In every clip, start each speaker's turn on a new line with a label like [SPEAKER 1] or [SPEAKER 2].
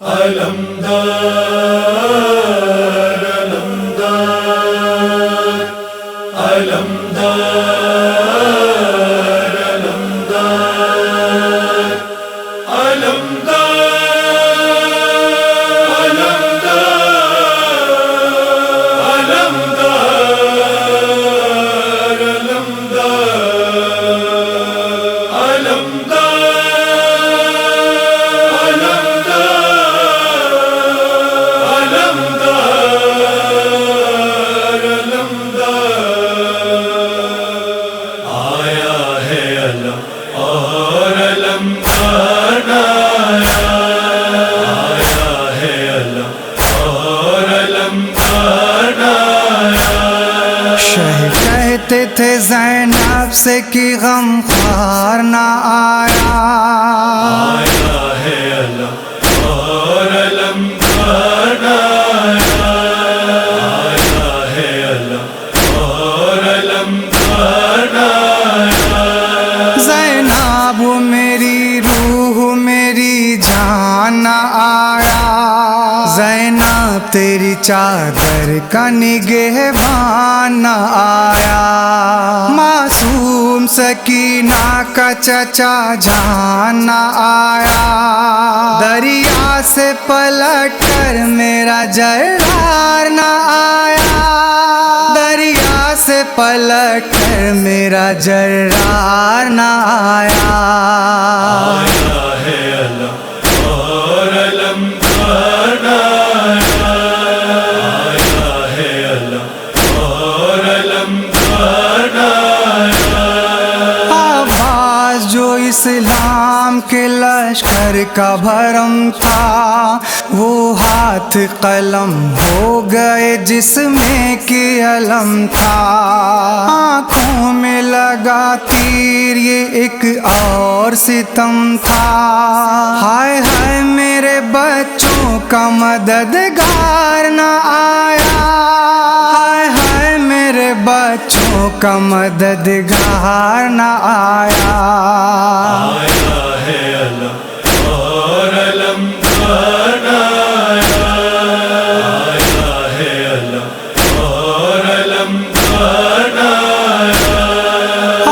[SPEAKER 1] علمدار علمدار علمدار علمدار
[SPEAKER 2] کہتے تھے زینب سے کہ غم خوار نہ آیا،
[SPEAKER 1] آیا ہے اللہ اور علمدار آیا، آیا ہے اللہ اور علمدار آیا۔
[SPEAKER 2] زینب میری روح میری جان نہ آیا، زینب تیری چادر کا نگہبان نہ آیا، معصوم سکینہ کا چچا جان نہ آیا، دریا سے پلٹ کر میرا جرار نہ آیا، دریا سے پلٹ کر میرا جرار نہ آیا،
[SPEAKER 1] آیا ہے اللہ اور علمدار آیا، آیا ہے اللہ اور علمدار آیا۔
[SPEAKER 2] عباس جو اسلام کے لشکر کا بھرم تھا، وہ ہاتھ قلم ہو گئے جس میں کہ علم تھا، آنکھوں میں لگا تیر یہ ایک اور ستم تھا، ہائے ہائے میرے بچوں کا مددگار نہ آیا، ہائے ہائے میرے بچوں کا مددگار نہ آیا،
[SPEAKER 1] آیا ہے اللہ اور علمدار آیا، آیا ہے اللہ اور علمدار آیا۔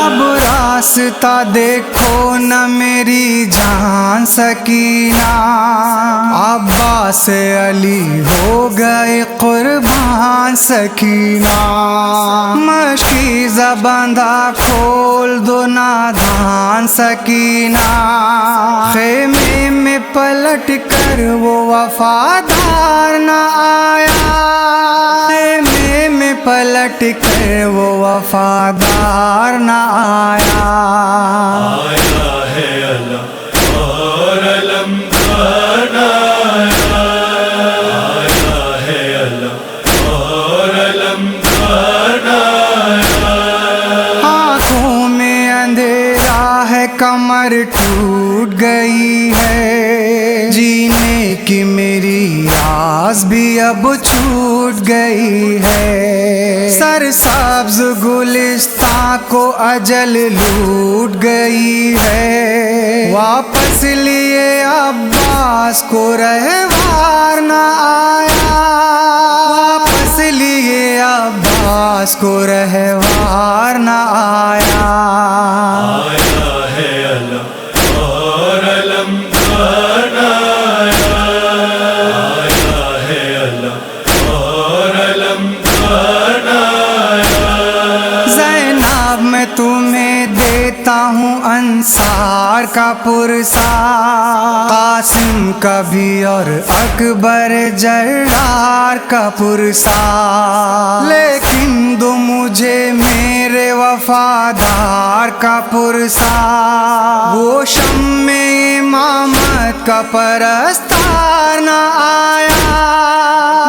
[SPEAKER 2] اب راستہ دیکھو نہ میری جان سکینہ، عباس علی ہو گئے قربان سکینہ، مشکی زباندھا کھول دو نادان سکینہ، خیمے میں پلٹ کر وہ وفادار نہ آیا، خیمے میں پلٹ کر وہ وفادار نہ آیا،
[SPEAKER 1] آیا ہے اللہ اور علمدار آیا، آیا ہے اللہ اور علمدار آیا۔
[SPEAKER 2] آنکھوں میں اندھیرا ہے کمر ٹوٹ گئی ہے، جینے کی میری آس بھی اب چھوٹ گئی ہے، سرسبز گلستاں کو اجل لوٹ گئی ہے، واپس لیے عباس کو رہوار نہ آیا، واپس لیے عباس کو رہوار نہ آیا،
[SPEAKER 1] آیا ہے اللہ اور علمدار آیا، آیا ہے اللہ اور علمدار آیا۔
[SPEAKER 2] زینب میں تمہیں دیتا ہوں انصار کا پرسا، قاسم کا بھی اور اکبر جرار کا پرسا، لیکن دو مجھے میرے وفادار کا پرسا، وہ شمع امامت کا پرستار نہ آیا،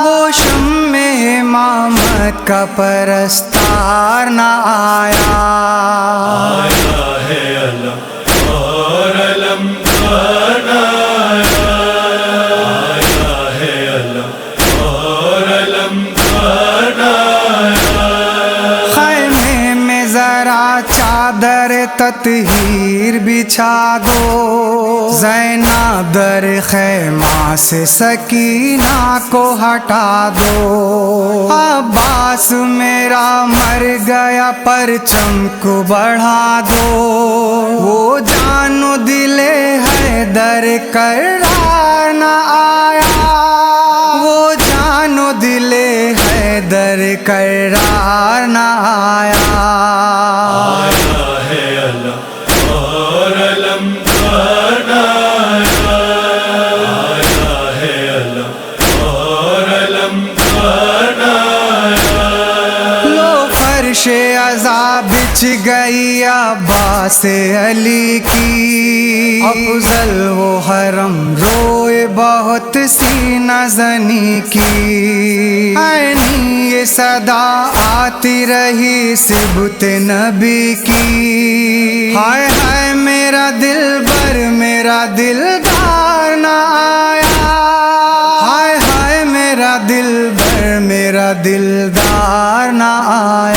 [SPEAKER 2] وہ شمع امامت کا پرستار نہ آیا،
[SPEAKER 1] آیا ہے اللہ اور علمدار آیا، آیا ہے اللہ اور علمدار آیا۔
[SPEAKER 2] خیمے میں ذرا چادر تطہیر بچھا دو، زینب در خیمہ سے سکینہ کو ہٹا دو، عباس میرا مر گیا پرچم کو بڑھا دو، وہ جان و دل حیدر قرار نہ آیا، وہ جان و دل حیدر قرار نہ آیا۔
[SPEAKER 1] آیا ہے علم اور علم گانا آیا ہے علم اور علم گانا
[SPEAKER 2] لو فرش عزا بچھ گئی عباس علی کی، افضل وہ حرم روئے بہت سینہ زنی کی، عینی یہ صدا آتی رہی صبت نبی کی، ہائے ہائے میرا دلبر میرا دلدار نہ آیا، ہائے ہائے میرا دلبر میرا دلدار نہ آیا۔